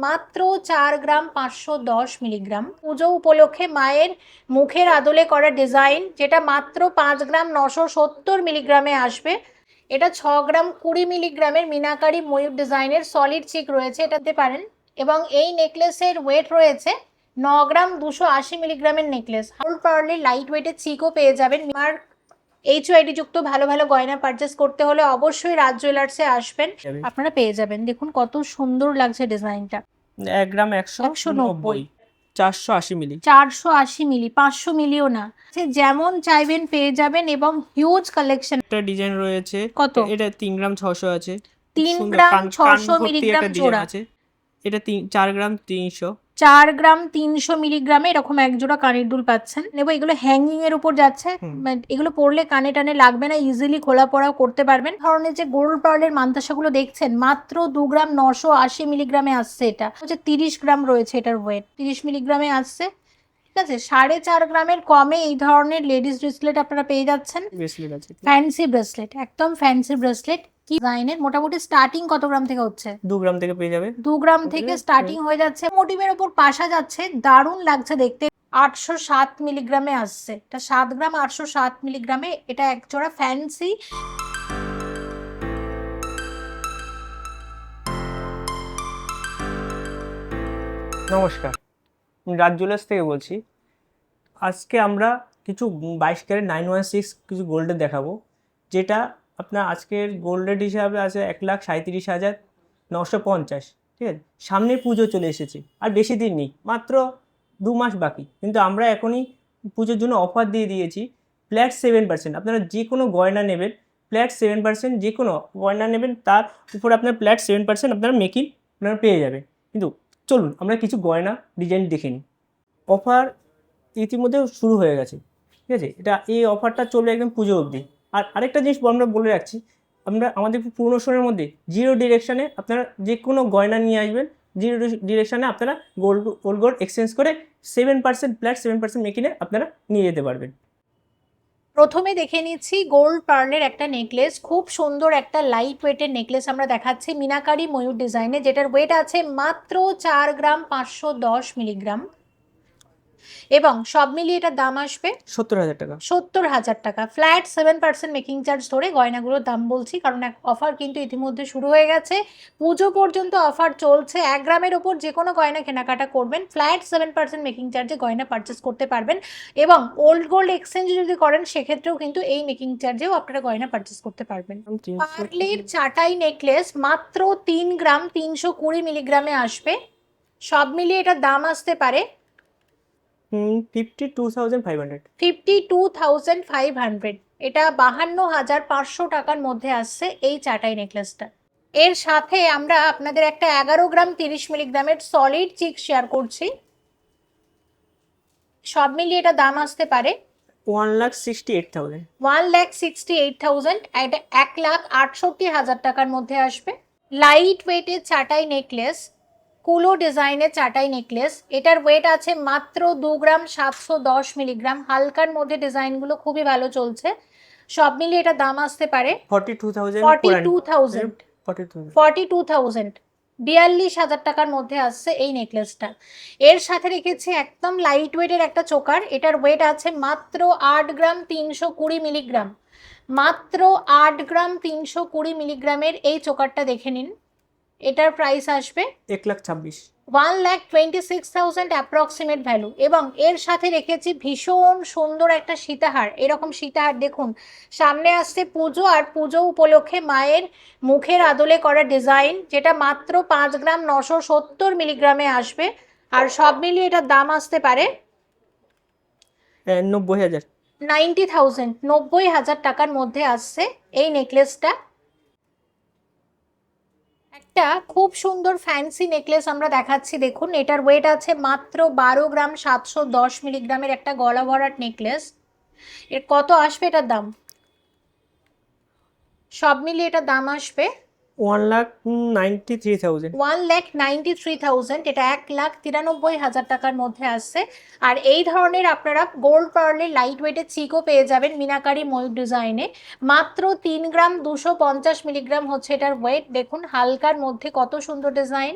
মাত্র 4 গ্রাম 510 মিলিগ্রাম। পুজো উপলক্ষে মায়ের মুখের আদলে করা ডিজাইন, যেটা মাত্র 5 গ্রাম 970 মিলিগ্রামে আসবে। এটা 6 গ্রাম 20 মিলিগ্রামের মিনাকারি ময়ূর ডিজাইনের সলিড চিক রয়েছে, এটাতে পারেন। এবং এই নেকলেসের ওয়েট রয়েছে 9 গ্রাম 280 মিলিগ্রামের নেকলেস। গোল্ড পার্লের লাইট ওয়েটের চিকও পেয়ে যাবেন। আর HYD যুক্ত ভালো ভালো গয়না পারচেস করতে হলে অবশ্যই রাজ জুয়েলার্সে আসবেন, আপনারা পেয়ে যাবেন। দেখুন কত সুন্দর লাগছে ডিজাইনটা। 1 গ্রাম 190, 480 মিলি, 480 মিলি, 500 মিলিও না, যেমন চাইবেন পেয়ে যাবেন। এবং হিউজ কালেকশন। একটা ডিজাইন রয়েছে, কত? এটা 3 গ্রাম 600 আছে, 3 গ্রাম 600 মিলিগ্রাম জোড়া আছে। এটা 4 গ্রাম 300, 4 গ্রাম 300 মিলিগ্রামে এরকম এক জোড়া কানের দুল পাচ্ছেন। নেব, এগুলো হ্যাঙ্গিং এর উপর যাচ্ছে, এগুলো পরলে কানে টানে লাগবে না, ইজিলি খোলা পড়াও করতে পারবেন। ধরনের যে গোল্ড পার্লের মান্তাসাগুলো দেখছেন, মাত্র 2 গ্রাম 980 মিলিগ্রামে আসছে। এটা হচ্ছে 30 গ্রাম রয়েছে, এটার ওয়েট 30 মিলিগ্রামে আসছে। ঠিক আছে, 4.5 গ্রামের কমে এই ধরনের লেডিস ব্রেসলেট আপনারা পেয়ে যাচ্ছেন। ফ্যান্সি ব্রেসলেট, একদম ফ্যান্সি ব্রেসলেট। কি ডিজাইনের, মোটামুটি স্টার্টিং কত গ্রাম থেকে হচ্ছে? 2 গ্রাম থেকে পেয়ে যাবে। 2 গ্রাম থেকে স্টার্টিং হয়ে যাচ্ছে। মোটিভের উপর পাশা যাচ্ছে, দারুণ লাগছে দেখতে। 807 মিলিগ্রামে আসছে, এটা 7 গ্রাম 807 মিলিগ্রামে। এটা এক জোড়া ফ্যান্সি। নমস্কার, আমি রাজ জুয়েলার্স থেকে বলছি। আজকে আমরা কিছু 22 ক্যারেট 916 কিছু গোল্ডের দেখাবো, যেটা আপনার আজকের গোল্ড রেট হিসাবে আছে 1,37,950। ঠিক আছে, সামনে পুজো চলে এসেছে, আর বেশি দিন নেই, মাত্র 2 মাস বাকি। কিন্তু আমরা এখনই পুজোর জন্য অফার দিয়ে দিয়েছি, ফ্ল্যাট 7%। আপনারা যে কোনো গয়না নেবেন, ফ্ল্যাট 7%, যে কোনো গয়না নেবেন তার উপর আপনার ফ্ল্যাট 7% আপনারা মেকিং আপনারা পেয়ে যাবেন। কিন্তু চলুন আমরা কিছু গয়না ডিজাইন দেখে নিই। অফার ইতিমধ্যে শুরু হয়ে গেছে, ঠিক আছে। এই অফারটা চলবে একদম পুজো অবধি। আর আরেকটা জিনিস আমরা বলে রাখছি, আমাদের প্রমোশনের মধ্যে 0 ডিরেকশানে আপনারা যে কোনো গয়না নিয়ে আসবেন, 0 ডিরেকশানে আপনারা গোল্ড এক্সচেঞ্জ করে 7% ফ্ল্যাট 7% মেকিংয়ে আপনারা নিয়ে যেতে পারবেন। প্রথমে দেখে নিচ্ছি গোল্ড পার্লের একটা নেকলেস, খুব সুন্দর একটা লাইট ওয়েটের নেকলেস আমরা দেখাচ্ছি মিনাকারি ময়ূর ডিজাইনে, যেটার ওয়েট আছে মাত্র 4 গ্রাম 510 মিলিগ্রাম। এবং সব মিলিয়ে এটার দাম আসবে 70,000 টাকা। 70,000 টাকা। ফ্ল্যাট 7% মেকিং চার্জ ধরে গয়নাগুলোর দাম বলছি, কারণ অফার কিন্তু ইতিমধ্যে শুরু হয়ে গেছে। পুজো পর্যন্ত অফার চলছে। 1 গ্রামের ওপর যে কোনো গয়না কেনাকাটা করবেন, ফ্ল্যাট 7% মেকিং চার্জে গয়না পারচেস করতে পারবেন। এবং ওল্ড গোল্ড এক্সচেঞ্জ যদি করেন, সেক্ষেত্রেও কিন্তু এই মেকিং চার্জেও আপনারা গয়না পারচেস করতে পারবেন। পার্লের চাটাই নেকলেস মাত্র 3 গ্রাম 320 মিলিগ্রামে আসবে। সব মিলিয়ে এটার দাম আসতে পারে 52,500। 52,500। এটা 52,500 টাকার মধ্যে আসছে এই চাটাই নেকলেসটা। এর সাথে আমরা আপনাদের একটা 11 গ্রাম 30 মিলিগ্রামের সলিড চিক শেয়ার করছি। সব মিলিয়ে এটা দাম আসতে পারে 1,68,000। 1,68,000। এটা 1,68,000 টাকার মধ্যে আসবে। লাইট ওয়েটের চাটাই নেকলেস, কুলো ডিজাইনের চাটাই নেকলেস। এটার ওয়েট আছে মাত্র 2 গ্রাম 710 মিলিগ্রাম। হালকার মধ্যে ডিজাইনগুলো খুবই ভালো চলছে। সব মিলিয়ে এটা দাম আসতে পারে 42,000। 42,000 টাকার মধ্যে আসছে এই নেকলেসটা। এর সাথে রেখেছি একদম লাইট ওয়েটের একটা চোকার। এটার ওয়েট আছে মাত্র 8 গ্রাম 320 মিলিগ্রাম। মাত্র 8 গ্রাম 320 মিলিগ্রামের এই চোকারটা দেখে নিন। এটার প্রাইস আসবে 1,26,000। 1,26,000 অ্যাপ্রক্সিমেট ভ্যালু। এবং এর সাথে রেখেছি ভীষণ সুন্দর একটা সীতাহার। এরকম সীতাহার দেখুন, সামনে আসছে পুজো, আর পুজো উপলক্ষে মায়ের মুখের আদলে করা ডিজাইন, যেটা মাত্র 5 গ্রাম 970 মিলিগ্রামে আসবে। আর সব মিলিয়ে এটার দাম আসতে পারে 90,000। 90,000, 90,000 টাকার মধ্যে আসছে এই নেকলেসটা। একটা খুব সুন্দর ফ্যান্সি নেকলেস আমরা দেখাচ্ছি, দেখুন। এটার ওয়েট আছে মাত্র 12 গ্রাম 710 মিলিগ্রামের একটা গলা ভরাট নেকলেস। এর কত আসবে এটার দাম? সব মিলিয়ে এটার দাম আসবে 1,93,000। 1,93,000। এটা 1,93,000 টাকার মধ্যে আসছে। আর এই ধরনের আপনারা গোল্ড পার্লের লাইট ওয়েটের চিকও পেয়ে যাবেন মিনাকারি ময়ূর ডিজাইনে। মাত্র 3 গ্রাম 250 মিলিগ্রাম হচ্ছে এটার ওয়েট। দেখুন হালকার মধ্যে কত সুন্দর ডিজাইন।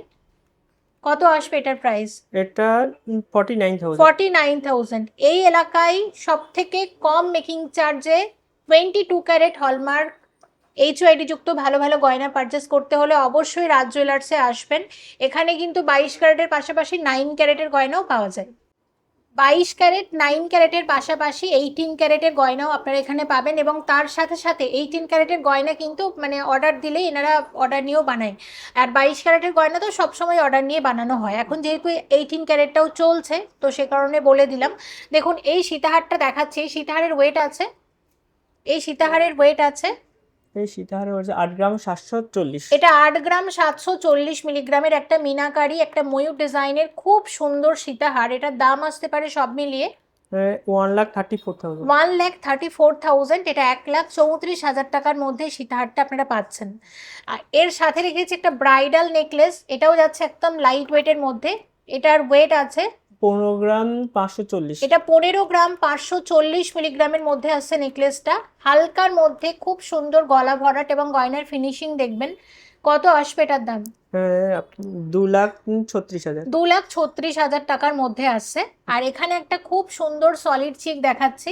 কত আসবে এটার প্রাইস? এটা 49,000। 49,000। এই এলাকায় সব থেকে কম মেকিং চার্জে 22 ক্যারেট হলমার্ক HYD যুক্ত ভালো ভালো গয়না পারচেস করতে হলে অবশ্যই রাজ জুয়েলার্সে আসবেন। এখানে কিন্তু 22 ক্যারেটের পাশাপাশি 9 ক্যারেটের গয়নাও পাওয়া যায়। 22 ক্যারেট 9 ক্যারেটের পাশাপাশি 18 ক্যারেটের গয়নাও আপনারা এখানে পাবেন, এবং তার সাথে সাথে 18 ক্যারেটের গয়না কিন্তু মানে অর্ডার দিলেই এনারা অর্ডার নিয়েও বানায়। আর 22 ক্যারেটের গয়না তো সবসময় অর্ডার নিয়ে বানানো হয়, এখন যেহেতু 18 ক্যারেটটাও চলছে তো সে কারণে বলে দিলাম। দেখুন এই সীতাহারটা দেখাচ্ছি, এই সীতাহারের ওয়েট আছে, এই সীতাহারের ওয়েট আছে, এই সীতাহারের হচ্ছে 8 গ্রাম 740। এটা 8 গ্রাম 740 মিলিগ্রামের একটা মিনাকারি একটা ময়ূর ডিজাইনের খুব সুন্দর সীতাহার। এটার দাম আসতে পারে সব মিলিয়ে 1,34,000। 1,34,000। এটা 1,34,000 টাকার মধ্যে সীতাহারটা আপনারা পাচ্ছেন। আর এর সাথে রেখেছি একটা ব্রাইডাল নেকলেস, এটাও যাচ্ছে একদম লাইট ওয়েটের মধ্যে। এটার ওয়েট আছে 15 গ্রাম 540। এটা 15 গ্রাম 540 মিলিগ্রামের মধ্যে আসছে নেকলেসটা। হালকার মধ্যে খুব সুন্দর গলা ভরাট এবং গয়নার ফিনিশিং দেখবেন। কত আসবে এটার দাম? 2,36,000। 2,36,000 টাকার মধ্যে আসছে। আর এখানে একটা খুব সুন্দর সলিড চিক দেখাচ্ছি,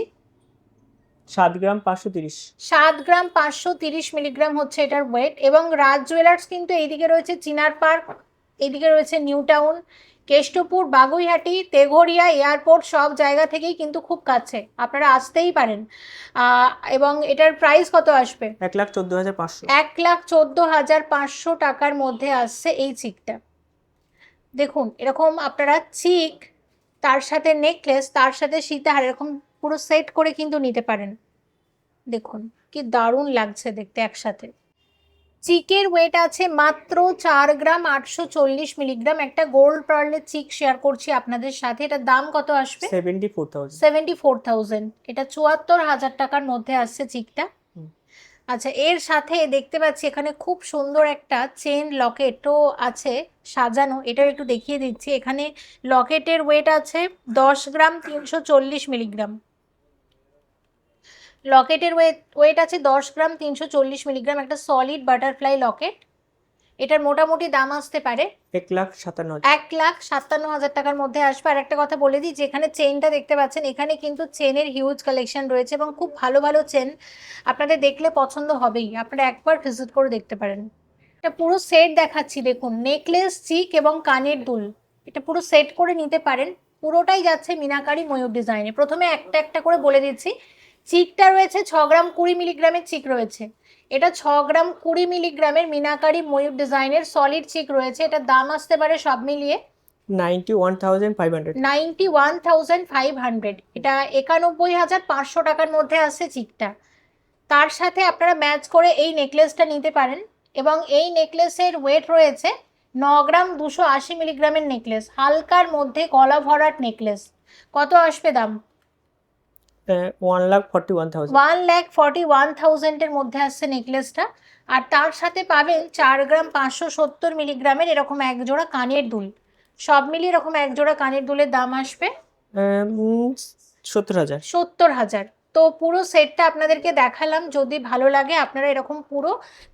7 গ্রাম 530। 7 গ্রাম 530 মিলিগ্রাম হচ্ছে এটার ওয়েট। এবং রাজ জুয়েলার্স কিন্তু এইদিকে রয়েছে চিনার পার্ক, এইদিকে রয়েছে new town, Keshtopur, Baguiati, Teghoria, airport সব জায়গা থেকেই কিন্তু খুব কাছে, আপনারা আসতেই পারেন। এবং এটার প্রাইস কত আসবে? 1,14,500। 1,14,500 টাকার মধ্যে আসছে এই চিকটা। দেখুন এরকম আপনারা চিক, তার সাথে নেকলেস, তার সাথে সীতাহার এরকম পুরো সেট করে কিন্তু নিতে পারেন। দেখুন কি দারুণ লাগছে দেখতে একসাথে। চিকের ওয়েট আছে মাত্র 4 গ্রাম 840 মিলিগ্রাম। একটা গোল্ড পার্লের চিক শেয়ার করছি আপনাদের সাথে। এটার দাম কত আসবে? 74,000। 74,000। এটা 74,000 টাকার মধ্যে আসছে চিকটা। আচ্ছা, এর সাথে দেখতে পাচ্ছি এখানে খুব সুন্দর একটা চেন লকেটও আছে সাজানো, এটাও একটু দেখিয়ে দিচ্ছি। এখানে লকেটের ওয়েট আছে 10 গ্রাম 340 মিলিগ্রাম। লকেটের ওয়েট আছে 10 গ্রাম 340 মিলিগ্রাম, একটা সলিড বাটারফ্লাই লকেট। এটার মোটামুটি দাম আসতে পারে 1,57,000। 1,57,000 টাকার মধ্যে আসবে। আর একটা কথা বলে দিই, যেখানে চেনটা দেখতে পাচ্ছেন এখানে কিন্তু চেনের হিউজ কালেকশন রয়েছে এবং খুব ভালো ভালো চেন, আপনাদের দেখলে পছন্দ হবেই, আপনারা একবার ভিজিট করে দেখতে পারেন। এটা পুরো সেট দেখাচ্ছি, দেখুন নেকলেস, চিক এবং কানের দুল, এটা পুরো সেট করে নিতে পারেন। পুরোটাই যাচ্ছে মিনাকারি ময়ূর ডিজাইনে। প্রথমে একটা একটা করে বলে দিচ্ছি। চিকটা রয়েছে 6 গ্রাম 20 মিলিগ্রামের চিক রয়েছে, এটা 6 গ্রাম 20 মিলিগ্রামের মিনাকারি ময়ূর ডিজাইনের সলিড চিক রয়েছে। এটার দাম আসতে পারে সব মিলিয়ে 91,500। 91,500। এটা 91,500 টাকার মধ্যে আসছে চিকটা। তার সাথে আপনারা ম্যাচ করে এই নেকলেসটা নিতে পারেন, এবং এই নেকলেসের ওয়েট রয়েছে 9 গ্রাম 280 মিলিগ্রামের নেকলেস, হালকার মধ্যে গলা ভরাট নেকলেস। কত আসবে দাম? 1,41,000। 1,41,000 এর মধ্যে আসছে নেকলেসটা। আর তার সাথে পাবেন 4 গ্রাম 570 মিলিগ্রামের এরকম এক জোড়া কানের দুল। সব মিলিয়ে এরকম এক জোড়া কানের দুলের দাম আসবে 70,000। 70,000। তো পুরো সেটটা আপনাদেরকে দেখালাম, যদি ভালো লাগে আপনারা এরকম পুরো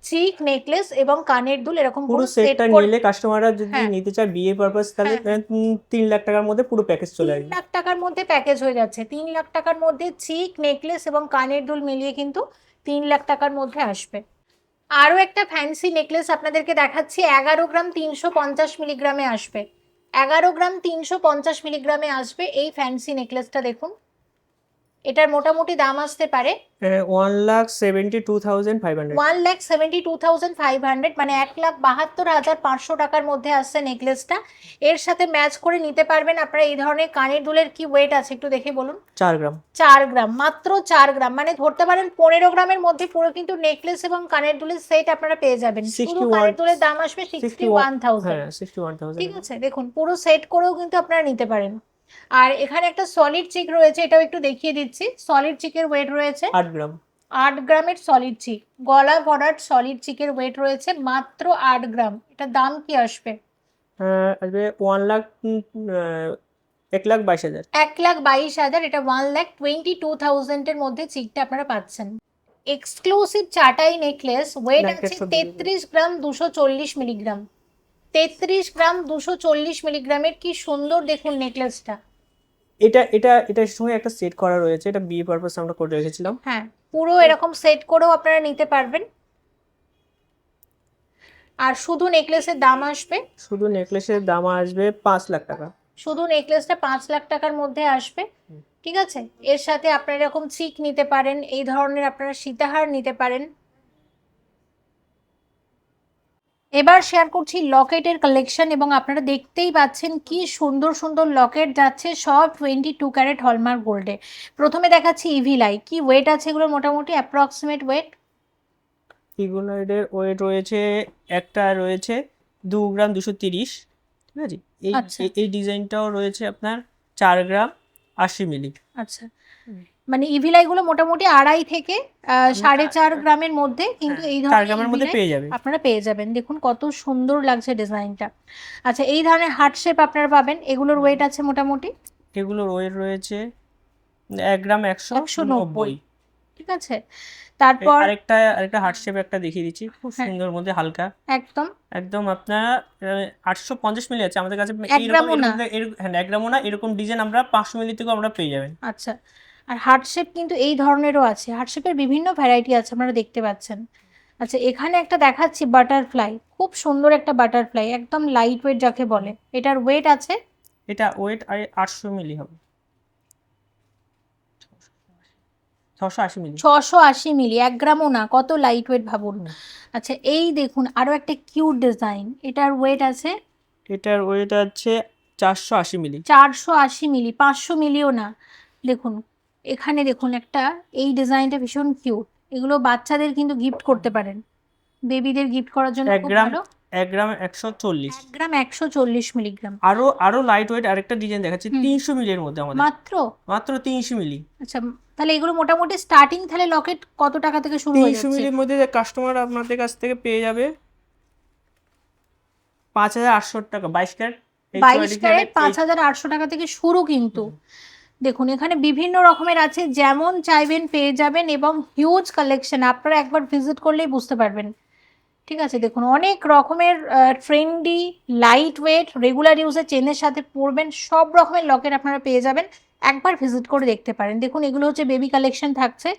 চিক, নেকলেস এবং কানের দুল এরকম পুরো সেটটা নিলে কাস্টমাররা যদি নিতে চায় বিয়ে পারপাস, তাহলে 3 লাখ টাকার মধ্যে পুরো প্যাকেজ চলে আসবে। 3 লাখ টাকার মধ্যে প্যাকেজ হয়ে যাচ্ছে। 3 লাখ টাকার মধ্যে চিক, নেকলেস এবং কানের দুল মিলিয়ে কিন্তু 3 লাখ টাকার মধ্যে আসবে। আরও একটা ফ্যান্সি নেকলেস আপনাদেরকে দেখাচ্ছি, 11 গ্রাম 350 মিলিগ্রামে আসবে। 11 গ্রাম 350 মিলিগ্রামে আসবে এই ফ্যান্সি নেকলেসটা। দেখুন এটার মোটামুটি দাম আসতে পারে 1,72,500। 1,72,500, মানে 1,72,500 টাকার মধ্যে আসছে নেকলেসটা। এর সাথে ম্যাচ করে নিতে পারবেন আপনারা এই ধরনের কানের দুলের। কি ওয়েট আছে একটু দেখে বলুন? 4 গ্রাম। 4 গ্রাম, মাত্র 4 গ্রাম, মানে ধরতে পারেন 15 গ্রামের মধ্যে পুরো কিন্তু নেকলেস এবং কানের দুলের সেট আপনারা পেয়ে যাবেন। শুধু কানের দুলের দাম আসবে 61,000। হ্যাঁ 61,000। ঠিক আছে, দেখুন পুরো সেট করেও কিন্তু আপনারা নিতে পারেন। আর এখানে একটা সলিড চিক রয়েছে, এটাও একটু দেখিয়ে দিচ্ছি। সলিড চিকের ওয়েট রয়েছে 8 গ্রাম। 8 গ্রামের সলিড চিক, গলা ভরাট সলিড চিকের ওয়েট রয়েছে মাত্র 8 গ্রাম। এটার দাম কি আসবে? আসবে 1,22,000। 1,22,000। এটা 1,22,000 এর মধ্যে চিকটা আপনারা পাচ্ছেন। এক্সক্লুসিভ চাটাই নেকলেস, ওয়েট আছে 33 গ্রাম 240 মিলিগ্রাম। 33 গ্রাম 240 মিলিগ্রামের, কি সুন্দর দেখুন নেকলেসটা। এটার সঙ্গে একটা সেট করা রয়েছে, এটা বিয়ে পারপাস আমরা করে রেখেছিলাম। হ্যাঁ, পুরো এরকম সেট করেও আপনারা নিতে পারবেন। আর শুধু নেকলেসের দাম আসবে, শুধু নেকলেসের দাম আসবে 5 লাখ টাকা। শুধু নেকলেসটা 5 লাখ টাকার মধ্যে আসবে। ঠিক আছে, এর সাথে আপনারা এরকম চিক নিতে পারেন, এই ধরনের আপনারা সীতাহার নিতে পারেন। এবার শেয়ার করছি লকেটের কালেকশন, এবং আপনারা দেখতেই পাচ্ছেন কি সুন্দর সুন্দর লকেট যাচ্ছে, সব 22 ক্যারেট হলমার্ক গোল্ডে। প্রথমে দেখাচ্ছি ইভিলাই, কি ওয়েট আছে এগুলোর মোটামুটি অ্যাপ্রক্সিমেট ওয়েট? ইগুলাইডের ওয়েট রয়েছে, একটা রয়েছে 2 গ্রাম 230, ঠিক আছে। এই ডিজাইনটাও রয়েছে আপনার 4 গ্রাম 80 মিলি। আচ্ছা, মানে ইভিলাই গুলো মোটামুটি 2.5 থেকে 4.5 গ্রামের মধ্যে, কিন্তু এই 4 ধরনের গ্রামের মধ্যে পেয়ে যাবেন। আপনারা পেয়ে যাবেন। দেখুন কত সুন্দর লাগছে ডিজাইনটা। আচ্ছা, এই ধরনের হার্ট শেপ আপনারা পাবেন, এগুলোর ওয়েট আছে মোটামুটি, এগুলোর ওয়েট রয়েছে 1 গ্রাম 190। ঠিক আছে। তারপর আরেকটা হার্ট শেপ একটা দেখিয়ে দিচ্ছি, খুব সুন্দর মধ্যে হালকা, একদম আপনার 850 মিলি আছে আমাদের কাছে। 1 গ্রামও না, হ্যাঁ 1 গ্রামও না, এরকম ডিজাইন আমরা 500 মিলি থেকেও আমরা পেয়ে যাবেন। আচ্ছা, আর হার্ট শেপ কিন্তু এই ধরনেরও আছে, হার্ট শেপের বিভিন্ন ভ্যারাইটি আছে, আপনারা দেখতে পাচ্ছেন। আচ্ছা, এখানে একটা দেখাচ্ছি বাটারফ্লাই, খুব সুন্দর একটা বাটারফ্লাই, একদম লাইট ওয়েট যাকে বলে। এটার ওয়েট আছে, এটা ওয়েট 800 মিলি হবে, 680 মিলি। 680 মিলি, 1 গ্রামও না, কত লাইট ওয়েট ভাবুন। আচ্ছা, এই দেখুন আরো একটা কিউট ডিজাইন, এটার ওয়েট আছে, এটার ওয়েট আছে 480 মিলি। 480 মিলি, 500 মিলিও না। দেখুন এখানে দেখুন একটা, এই ডিজাইনটা ভীষণ কিউট, এগুলো বাচ্চাদের কিন্তু গিফট করতে পারেন, বেবিদের গিফট করার জন্য খুব ভালো। 1 গ্রাম 140, 1 গ্রাম 140 মিলিগ্রাম। আরো লাইট ওয়েট আরেকটা ডিজাইন দেখাচ্ছি 300 মিলির মধ্যে, আমাদের মাত্র 300 মিলি। আচ্ছা, তাহলে এগুলো মোটামুটি স্টার্টিং তাহলে লকেট কত টাকা থেকে শুরু হয়ে যাচ্ছে? 300 মিলির মধ্যে কাস্টমার আপনাদের কাছ থেকে পেয়ে যাবে 5800 টাকা, 22 ক্যারেট 5800 টাকা থেকে শুরু কিন্তু। দেখুন এখানে বিভিন্ন রকমের আছে, যেমন চাইবেন পেয়ে যাবেন, এবং হিউজ কালেকশন, আপনারা একবার ভিজিট করলেই বুঝতে পারবেন। ঠিক আছে, দেখুন অনেক রকমের ট্রেন্ডি, লাইট ওয়েট, রেগুলার ইউজের চেনের সাথে পরবেন, সব রকমের লকেট আপনারা পেয়ে যাবেন, একবার ভিজিট করে দেখতে পারেন। দেখুন এগুলো হচ্ছে বেবি কালেকশন থাকছে।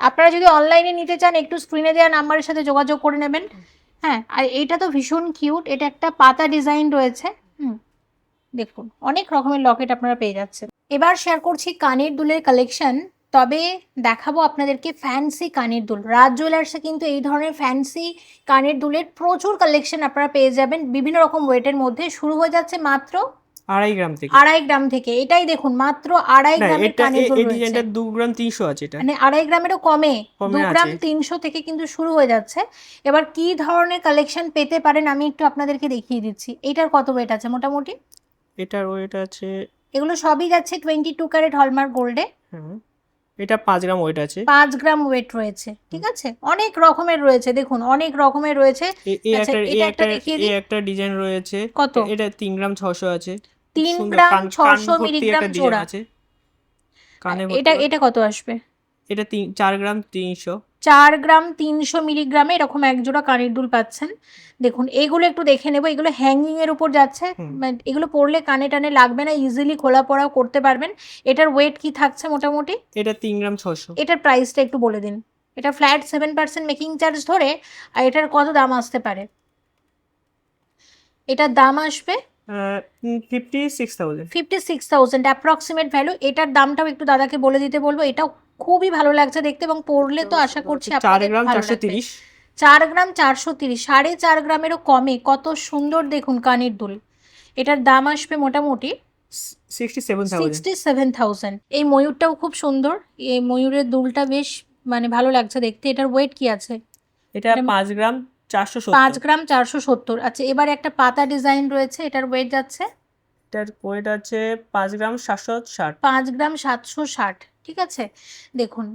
আপনারা যদি অনলাইনে নিতে চান, একটু স্ক্রিনে দেওয়া নাম্বারের সাথে যোগাযোগ করে নেবেন। হ্যাঁ, আর এটা তো ভীষণ কিউট, এটা একটা পাতা ডিজাইন রয়েছে। দেখুন অনেক রকমের লকেট আপনারা পেয়ে যাচ্ছেন। এবার শেয়ার করছি কানের দুলের কালেকশন, তবে দেখাবো আপনাদেরকে ফ্যান্সি কানের দুল। রাজ জুয়েলার্সে কিন্তু এই ধরনের ফ্যান্সি কানের দুলের প্রচুর কালেকশন আপনারা পেয়ে যাবেন, বিভিন্ন রকম ওয়েটের মধ্যে। শুরু হয়ে যাচ্ছে মাত্র 2.5 গ্রাম থেকে। এটাই দেখুন মাত্র 2.5 গ্রামের কানের দুল রয়েছে। এটা 2 গ্রাম 300 আছে, এটা মানে 2.5 গ্রামেরও কমে, 2 গ্রাম 300 থেকে কিন্তু শুরু হয়ে যাচ্ছে। এবার কি ধরনের কালেকশন পেতে পারেন আমি একটু আপনাদেরকে দেখিয়ে দিচ্ছি। এটার কত ওয়েট আছে মোটামুটি? এটার ওয়েট আছে, এগুলো সবই যাচ্ছে 22 ক্যারেট হলমার্ক গোল্ডে। এটা 5 গ্রাম ওয়েট আছে, 5 গ্রাম ওয়েট রয়েছে। ঠিক আছে, অনেক রকমের রয়েছে, দেখুন অনেক রকমের রয়েছে। এই একটা ডিজাইন রয়েছে, কত? এটা 3 গ্রাম 600 আছে, 3 গ্রাম 600 মিলিগ্রাম জোড়া। এটা কত আসবে? এটা 4 গ্রাম 300, 4 গ্রাম 300 মিলিগ্রামে এরকম এক জোড়া কানের দুল পাচ্ছেন। দেখুন এগুলো একটু দেখে নেবো, এগুলো হ্যাঙ্গিং এর উপর যাচ্ছে, এগুলো পরলে কানে টানে লাগবে না, ইজিলি খোলা পড়াও করতে পারবেন। এটার ওয়েট কি থাকছে মোটামুটি? এটা 3 গ্রাম 600। এটার প্রাইসটা একটু বলে দিন। এটা ফ্ল্যাট 7% মেকিং চার্জ ধরে, আর এটার কত দাম আসতে পারে? এটার দাম আসবে 56,000 অ্যাপ্রক্সিমেট ভ্যালু। এটার দামটাও একটু দাদাকে বলে দিতে বলবো। এটাও খুবই ভালো লাগছে দেখতে, এবং পরলে তো আশা করছি 4 গ্রাম 430, 4 গ্রাম 430, 4.5 গ্রামেরও কমে, কত সুন্দর দেখুন কানের দুল। এটার দাম আসবে মোটামুটি 67,000। এই ময়ূরটাও খুব সুন্দর, এই ময়ূরের দুলটা বেশ মানে ভালো লাগছে দেখতে। এটার ওয়েট কি আছে? এটা 5 গ্রাম 470, 5 গ্রাম 470। আচ্ছা, এবার একটা পাতা ডিজাইন রয়েছে, এটার ওয়েট যাচ্ছে, এটার ওয়েট আছে 5 গ্রাম 760, 5 গ্রাম 760। ঠিক আছে, দেখুন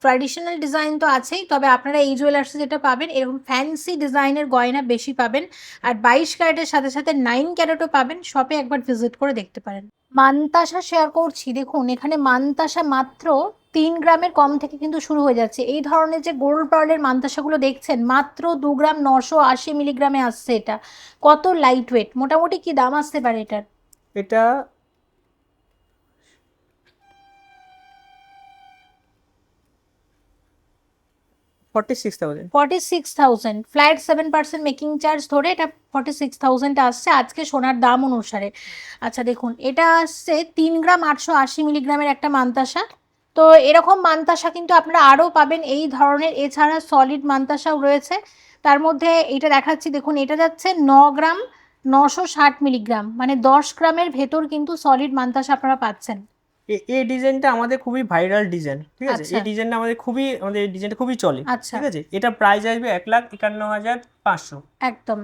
ট্র্যাডিশনাল ডিজাইন তো আছেই, তবে আপনারা এই জুয়েলার্সে যেটা পাবেন, এরকম ফ্যান্সি ডিজাইনের গয়না বেশি পাবেন, আর 22 ক্যারেটের সাথে সাথে 9 ক্যারেটও পাবেন। শপে একবার ভিজিট করে দেখতে পারেন। মানতাসা শেয়ার করছি, দেখুন এখানে মানতাসা মাত্র 3 গ্রামের কম থেকে কিন্তু শুরু হয়ে যাচ্ছে। এই ধরনের যে গোল্ড পার্লের মান্তাসাগুলো দেখছেন মাত্র 2 গ্রাম 980 মিলিগ্রামে আসছে। এটা কত লাইট ওয়েট, মোটামুটি কি দাম আসতে পারে এটার? এটা 46,000। 46,000 ফ্ল্যাট 7% মেকিং চার্জ ধরে এটা 46,000 আসছে আজকে সোনার দাম অনুসারে। আচ্ছা দেখুন, এটা আসছে 3 গ্রাম 880 মিলিগ্রামের একটা মান্তাসা। তো এরকম মান্তাসা কিন্তু আপনারা আরও পাবেন এই ধরনের, এছাড়া সলিড মান্তাসাও রয়েছে। তার মধ্যে এটা দেখাচ্ছি, দেখুন এটা যাচ্ছে 9 গ্রাম 960 মিলিগ্রাম, মানে 10 গ্রামের ভেতর কিন্তু সলিড মান্তাসা আপনারা পাচ্ছেন। এই ডিজাইনটা আমাদের খুবই ভাইরাল ডিজাইন, ঠিক আছে। আচ্ছা। এই ডিজাইনটা আমাদের এই ডিজাইনটা খুবই চলে, আচ্ছা। ঠিক আছে। এটা প্রাইস আসবে 1,51,500। একদম।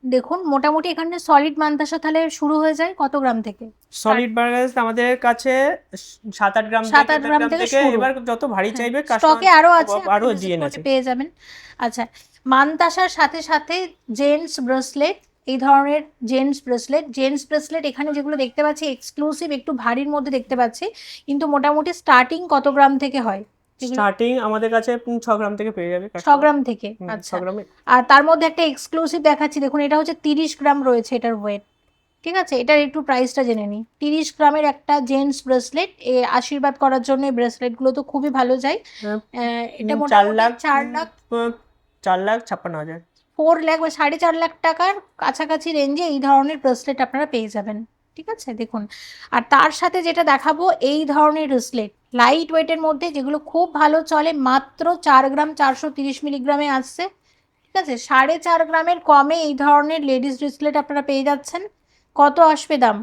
দেখুন মোটামুটি এখানে সলিড মান্তাসা তাহলে শুরু হয়ে যায় কত গ্রাম থেকে? সলিড বার্গার আমাদের কাছে 7-8 গ্রাম 7-8 গ্রাম থেকে শুরু। এবার যত ভারী চাইবে স্টকে আরো আছে, আরো আপনি visit জিএন করলে আছে। পেয়ে যাবেন। আচ্ছা, মান্তাসার সাথে সাথে জেন্টস ব্রেসলেট, এই ধরনের জেন্টস ব্রেসলেট এখানে যেগুলো দেখতে পাচ্ছি এক্সক্লুসিভ, একটু ভারীর মধ্যে দেখতে পাচ্ছি, কিন্তু মোটামুটি স্টার্টিং কত গ্রাম থেকে হয়? স্টার্টিং আমাদের কাছে 6 গ্রাম থেকে পেয়ে যাবে। 6 গ্রাম থেকে। আচ্ছা, 6 গ্রামে। আর তার মধ্যে একটা এক্সক্লুসিভ দেখাচ্ছি, দেখুন এটা হচ্ছে 30 গ্রাম রয়েছে এটার ওয়েট, ঠিক আছে। এটার একটু প্রাইসটা জেনে নিই। 30 গ্রামের একটা জেন্টস ব্রেসলেট, আশীর্বাদ করার জন্য এই ব্রেসলেটগুলো তো খুবই ভালো যায়। এটা মোটামুটি 4,56,000। 4 লাখ বা 4.5 লাখ টাকার কাছাকাছি রেঞ্জে এই ধরনের ব্রেসলেট আপনারা পেয়ে যাবেন, ঠিক আছে। দেখুন, আর তার সাথে যেটা দেখাবো এই ধরনের ব্রেসলেট লাইট ওয়েটের মধ্যে, যেগুলো খুব ভালো চলে, মাত্র 4 গ্রাম 430 মিলিগ্রামে আসছে, ঠিক আছে। 4.5 গ্রামের কমে এই ধরনের লেডিস ব্রেসলেট আপনারা পেয়ে যাচ্ছেন। কত আসবে দাম?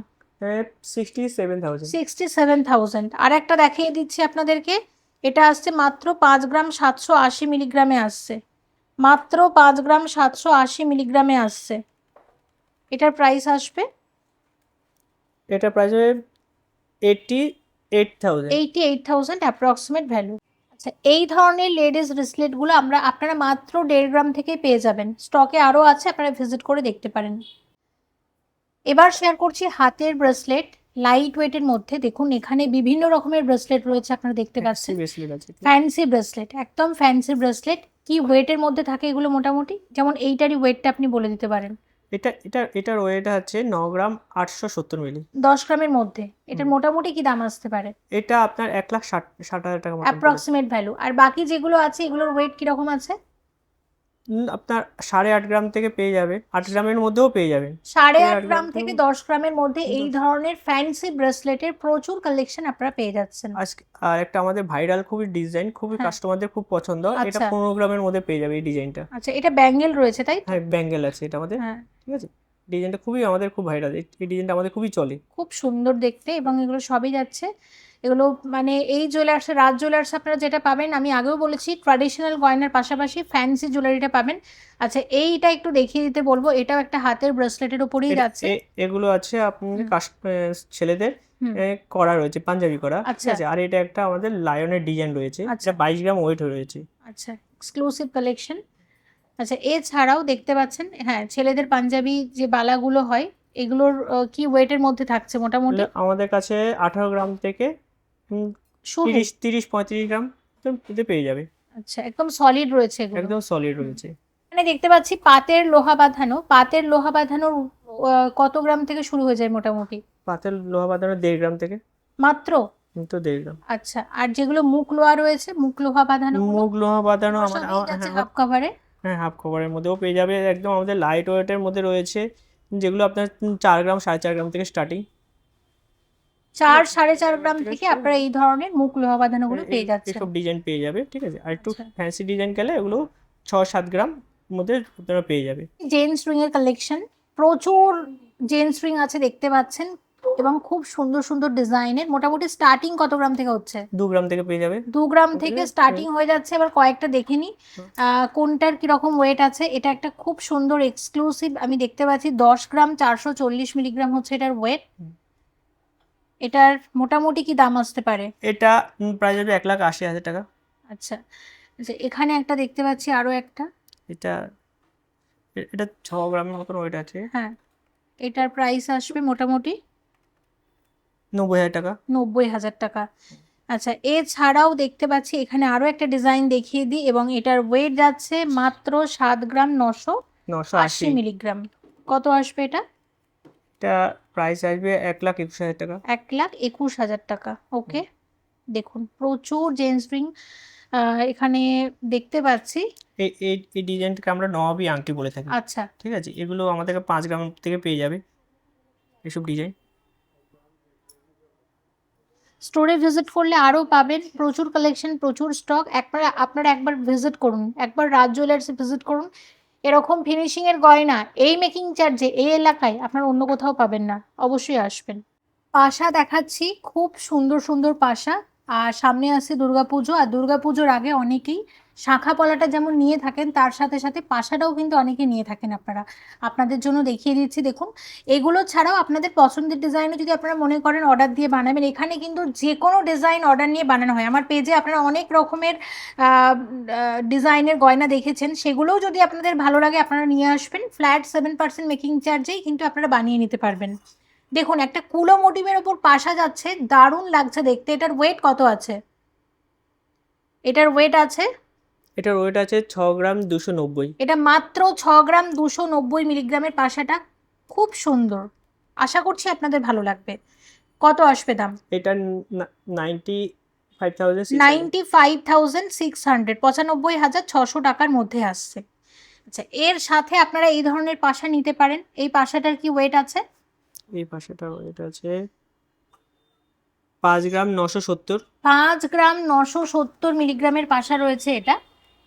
67,000। 67,000। আর একটা দেখিয়ে দিচ্ছি আপনাদেরকে, এটা আসছে মাত্র 5 গ্রাম 780 মিলিগ্রামে আসছে, মাত্র 5 গ্রাম 780 মিলিগ্রামে আসছে। এটার প্রাইস আসবে এটা প্রাইস হবে 88,000। 88,000 অ্যাপ্রক্সিমেট ভ্যালু। আচ্ছা, এই ধরনের লেডিস ব্রেসলেটগুলো আপনারা মাত্র 1.5 গ্রাম থেকে পেয়ে যাবেন। স্টকে আরও আছে, আপনারা ভিজিট করে দেখতে পারেন। এবার শেয়ার করছি হাতের ব্রেসলেট লাইট ওয়েটের মধ্যে। দেখুন এখানে বিভিন্ন রকমের ব্রেসলেট রয়েছে, আপনারা দেখতে পাচ্ছেন। ফ্যান্সি ব্রেসলেট, একদম ফ্যান্সি ব্রেসলেট। কি ওয়েটের মধ্যে থাকে এগুলো মোটামুটি? যেমন এইটারই ওয়েটটা আপনি বলে দিতে পারেন। এটার ওয়েট হচ্ছে 9 গ্রাম 870 মিলি। 10 গ্রামের মধ্যে এটার মোটামুটি কি দাম আসতে পারে? এটা আপনার 1,60,000 টাকা মতো অ্যাপ্রক্সিমেট ভ্যালু। আর বাকি যেগুলো আছে এগুলোর ওয়েট কিরকম আছে? আপনার 8.5 গ্রাম থেকে পেয়ে যাবে, 8 গ্রামের মধ্যেও পেয়ে যাবেন। 8.5 গ্রাম থেকে 10 গ্রামের মধ্যে এই ধরনের ফ্যান্সি ব্রেসলেটের প্রচুর কালেকশন আপনারা পেয়ে যাচ্ছেন। আজকে আর একটা আমাদের ভাইরাল খুবই ডিজাইন, খুবই কাস্টমারদের খুব পছন্দ। এটা 15 গ্রামের মধ্যে পেয়ে যাবে এই ডিজাইনটা। আচ্ছা, এটা ব্যাঙ্গেল রয়েছে তাই? হ্যাঁ, ব্যাঙ্গেল আছে এটা আমাদের, ঠিক আছে। ডিজাইনটা খুবই আমাদের খুব ভাইরাল, এই ডিজাইনটা আমাদের খুবই চলে, খুব সুন্দর দেখতে, এবং এগুলো সবই যাচ্ছে। এগুলো মানে এই জুয়েলার্সে, রাজ জুয়েলার্স আপনারা যেটা পাবেন, আমি আগেও বলেছি ট্র্যাডিশনাল গয়নার পাশাপাশি ফ্যান্সি জুয়েলারিটা পাবেন। আচ্ছা, এইটা একটু দেখিয়ে দিতে বলবো, এটাও একটা হাতের ব্রেসলেটের উপরেই যাচ্ছে। এগুলো আছে আপনাদের ছেলেদের করা রয়েছে, পাঞ্জাবি করা, ঠিক আছে। আর এটা একটা আমাদের লায়নের ডিজাইন রয়েছে, এটা 22 গ্রাম ওয়েট রয়েছে। আচ্ছা, এক্সক্লুসিভ কালেকশন। আচ্ছা, এছাড়াও দেখতে পাচ্ছেন, হ্যাঁ, ছেলেদের পাঞ্জাবি যে বালাগুলো হয় এগুলোর কি ওয়েটের মধ্যে থাকছে মোটামুটি? আমাদের কাছে 18 গ্রাম থেকে 30-35 গ্রাম পেয়ে যাবে। আচ্ছা, একদম সলিড রয়েছে এগুলো, একদম সলিড রয়েছে। মানে দেখতে পাচ্ছি পাতের লোহা বাঁধানোর কত গ্রাম থেকে শুরু হয়ে যায় মোটামুটি? পাতের লোহা বাঁধানো 1.5 গ্রাম থেকে মাত্র। তো 1.5 গ্রাম। আচ্ছা, আর যেগুলো মুখ লোহা রয়েছে, মুখ লোহা বাঁধানো আমাদের হাফ কভারে, হ্যাঁ, হাফ কভারের মধ্যেও পেয়ে যাবে। একদম আমাদের লাইট ওয়েটের মধ্যে রয়েছে, যেগুলো আপনার 4 গ্রাম 4.5 গ্রাম থেকে স্টার্টিং। 4-4.5 গ্রাম থেকে আপনারা এই ধরনের মুখ লোহা বাঁধানোগুলো পেয়ে যাচ্ছেন। এসব ডিজাইন পেয়ে যাবে, ঠিক আছে। আর একটু ফ্যান্সি ডিজাইন গেলে এগুলো 6-7 গ্রাম মধ্যে আপনারা পেয়ে যাবে। জেন্টস রিং এর কালেকশন, প্রচুর জেন্টস রিং আছে দেখতে পাচ্ছেন, এবং খুব সুন্দর সুন্দর ডিজাইনের। মোটামুটি স্টার্টিং কত গ্রাম থেকে হচ্ছে? 2 গ্রাম থেকে পেয়ে যাবে। 2 গ্রাম থেকে স্টার্টিং হয়ে যাচ্ছে। এবার কয়েকটা দেখে নিই কোনটার কিরকম ওয়েট আছে। এটা একটা খুব সুন্দর এক্সক্লুসিভ আমি দেখতে পাচ্ছি, 10 গ্রাম 440 মিলিগ্রাম হচ্ছে এটার ওয়েট। এটার মোটামুটি কি দাম আসতে পারে? এটা প্রাইস হবে 1,80,000 টাকা। আচ্ছা, এখানে একটা দেখতে পাচ্ছি, আরো একটা। এটা 6 গ্রামের মতন ওয়েট আছে। হ্যাঁ, এটার প্রাইস আসবে মোটামুটি 90,000 টাকা। 90,000 টাকা। আচ্ছা, এছাড়াও দেখতে পাচ্ছি এখানে আরো একটা ডিজাইন দেখিয়ে দিই, এবং এটার ওয়েট যাচ্ছে মাত্র 7 গ্রাম 980 980। মিলিগ্রাম। কত আসবে এটা? এটা প্রাইস আসবে 1,21,000 টাকা। 1,21,000 টাকা। ওকে, দেখুন প্রচুর জেন্টস রিং এখানে দেখতে পাচ্ছি। এই এই এই ডিজাইনটাকে আমরা নবাবী আংটি বলে থাকি। আচ্ছা, ঠিক আছে, এগুলো আমাদের 5 গ্রাম থেকে পেয়ে যাবে এসব ডিজাইন। স্টোরে ভিজিট করলে আরও পাবেন প্রচুর কালেকশন, প্রচুর স্টক। আপনারা একবার ভিজিট করুন, একবার রাজ জুয়েলার্সে ভিজিট করুন। এরকম ফিনিশিংয়ের গয়না এই মেকিং চার্জে এই এলাকায় আপনারা অন্য কোথাও পাবেন না, অবশ্যই আসবেন। পাশা দেখাচ্ছি, খুব সুন্দর সুন্দর পাশা। আর সামনে আসছে দুর্গাপুজো, আর দুর্গাপুজোর আগে অনেকেই শাঁখা পলাটা যেমন নিয়ে থাকেন, তার সাথে সাথে পাশাটাও কিন্তু অনেকে নিয়ে থাকেন। আপনাদের জন্য দেখিয়ে দিচ্ছি, দেখুন। এগুলো ছাড়াও আপনাদের পছন্দের ডিজাইনও যদি আপনারা মনে করেন অর্ডার দিয়ে বানাবেন, এখানে কিন্তু যে কোনো ডিজাইন অর্ডার নিয়ে বানানো হয়। আমার পেজে আপনারা অনেক রকমের ডিজাইনের গয়না দেখেছেন, সেগুলোও যদি আপনাদের ভালো লাগে আপনারা নিয়ে আসবেন। ফ্ল্যাট 7% মেকিং চার্জেই কিন্তু আপনারা বানিয়ে নিতে পারবেন। দেখুন, একটা কুলো মোটিভের ওপর পাশা যাচ্ছে, দারুণ লাগছে দেখতে। এটার ওয়েট কত আছে? এটার ওয়েট আছে, এটার ওয়েট আছে 6 গ্রাম 290। এটা মাত্র 6 গ্রাম 290 মিলিগ্রামের পাশাটা, খুব সুন্দর। আশা করছি আপনাদের ভালো লাগবে। কত আসবে দাম? এটা 95,600। 95,600, 95,600 টাকার মধ্যে আসছে। আচ্ছা, এর সাথে আপনারা এই ধরনের পাশা নিতে পারেন। এই পাশাটার কি ওয়েট আছে? এই পাশেটা ওয়েট আছে 5 গ্রাম 970। 5 গ্রাম 970 মিলিগ্রামের পাশা রয়েছে এটা।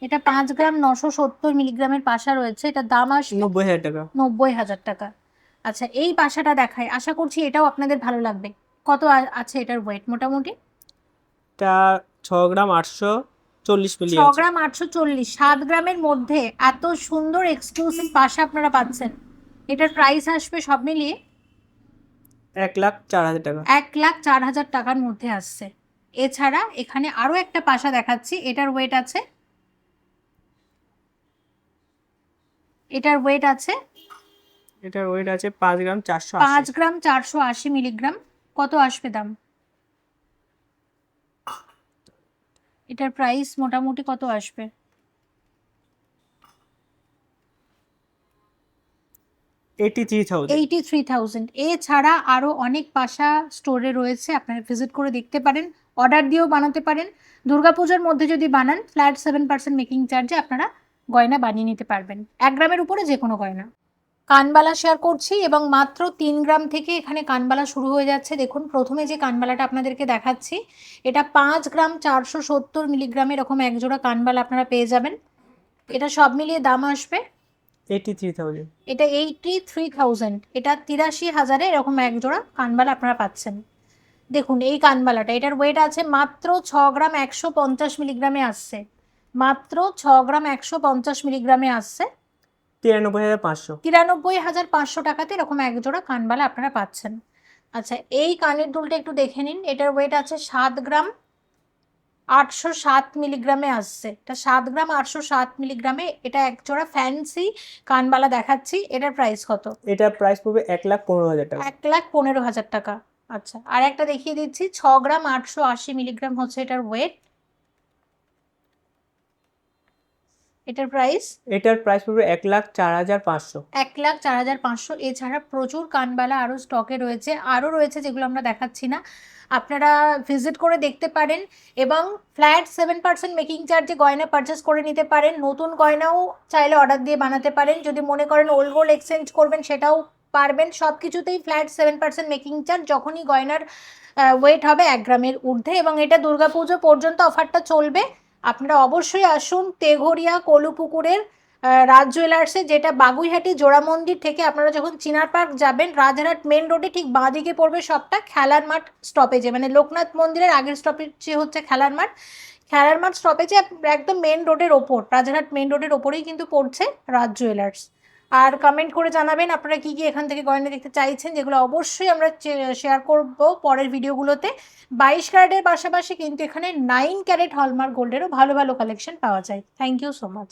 এটা 5 গ্রাম 970 মিলিগ্রামের পাশা রয়েছে। এটা দাম আসবে 90,000 টাকা। 90,000 টাকা। আচ্ছা, এই পাশাটা দেখাই, আশা করছি এটাও আপনাদের ভালো লাগবে। কত আছে এটার ওয়েট মোটামুটি? এটা 6 গ্রাম 840 মিলি 6 আছে। গ্রাম 840, 7 গ্রামের মধ্যে এত সুন্দর এক্সক্লুসিভ পাশা আপনারা পাচ্ছেন। এটার প্রাইস আসবে সব মিলিয়ে 1,04,000 টাকা। 1,04,000 টাকার মধ্যে আসছে। এছাড়া এখানে আরো একটা পাশা দেখাচ্ছি, এটার ওয়েট আছে, এটার ওয়েট আছে এটার ওয়েট আছে 5 গ্রাম 480। 5 গ্রাম 480 মিলিগ্রাম। কত আসবে দাম? এটার প্রাইস মোটামুটি কত আসবে? 83,000। 83,000। এছাড়া আরও অনেক পাশা স্টোরে রয়েছে, আপনারা ভিজিট করে দেখতে পারেন, অর্ডার দিয়েও বানাতে পারেন। দুর্গাপূজার মধ্যে যদি বানান, ফ্ল্যাট 7% মেকিং চার্জে আপনারা গয়না বানিয়ে নিতে পারবেন, 1 গ্রামের উপরে যে কোনো গয়না। কানবালা শেয়ার করছি, এবং মাত্র 3 গ্রাম থেকে এখানে কানবালা শুরু হয়ে যাচ্ছে। দেখুন, প্রথমে যে কানবালাটা আপনাদেরকে দেখাচ্ছি, এটা 5 গ্রাম 470 মিলিগ্রামের এরকম একজোড়া কানবালা আপনারা পেয়ে যাবেন। এটা সব মিলিয়ে দাম আসবে 83,000। এটা 83,000। এটা 83,000-এ এরকম একজোড়া কানবালা আপনারা পাচ্ছেন। দেখুন, এই কানবালাটা, এটার ওয়েট আছে মাত্র 6 গ্রাম 150 মিলিগ্রামে আসছে। মাত্র 6 গ্রাম 150 মিলিগ্রামে আসছে। 93,500। 93,500 টাকাতে এরকম একজোড়া কানবালা আপনারা পাচ্ছেন। আচ্ছা, এই কানের দুলটা একটু দেখে নিন। এটার ওয়েট আছে 7 গ্রাম 807 মিলিগ্রামে আসছে। এটা 7 গ্রাম 807 মিলিগ্রামে। এটা একজোড়া ফ্যান্সি কানবালা দেখাচ্ছি। এটার প্রাইস কত? এটার প্রাইস পড়বে 1,15,000 টাকা। 1,15,000 টাকা। আচ্ছা, আর একটা দেখিয়ে দিচ্ছি, 6 গ্রাম 880 মিলিগ্রাম হচ্ছে এটার ওয়েট। এটার প্রাইস? এটার প্রাইস পড়বে 1,04,500। 1,04,500। এছাড়া প্রচুর কানবালা আরও স্টকে রয়েছে, আরও রয়েছে যেগুলো আমরা দেখাচ্ছি না। আপনারা ভিজিট করে দেখতে পারেন, এবং ফ্ল্যাট 7% মেকিং চার্জে গয়না পারচেস করে নিতে পারেন। নতুন গয়নাও চাইলে অর্ডার দিয়ে বানাতে পারেন। যদি মনে করেন ওল্ড গোল্ড এক্সচেঞ্জ করবেন, সেটাও পারবেন। সব কিছুতেই ফ্ল্যাট 7% মেকিং চার্জ, যখনই গয়নার ওয়েট হবে 1 গ্রামের ঊর্ধ্বে। এবং এটা দুর্গাপুজো পর্যন্ত অফারটা চলবে। আপনারা অবশ্যই আসুন তেঘরিয়া কলুপুকুরের রাজ জুয়েলার্সে, যেটা বাগুইহাটি জোড়া মন্দির থেকে আপনারা যখন চিনার পার্ক যাবেন, রাজারহাট মেন রোডে ঠিক বাঁ দিকে পড়বে সবটা, খেলার মাঠ স্টপেজে, মানে লোকনাথ মন্দিরের আগের স্টপেজে হচ্ছে খেলার মাঠ। খেলার মাঠ স্টপেজে একদম মেন রোডের ওপর, রাজারহাট মেন রোডের ওপরেই কিন্তু পড়ছে রাজ জুয়েলার্স। আর কমেন্ট করে জানাবেন আপনারা কি কি এখান থেকে গয়না দেখতে চাইছেন, যেগুলো অবশ্যই আমরা শেয়ার করব পরের ভিডিওগুলোতে। 22 ক্যারেটের পাশাপাশি কিন্তু এখানে 9 ক্যারেট হলমার্ক গোল্ডেরও ভালো ভালো কালেকশন পাওয়া যায়। Thank you so much.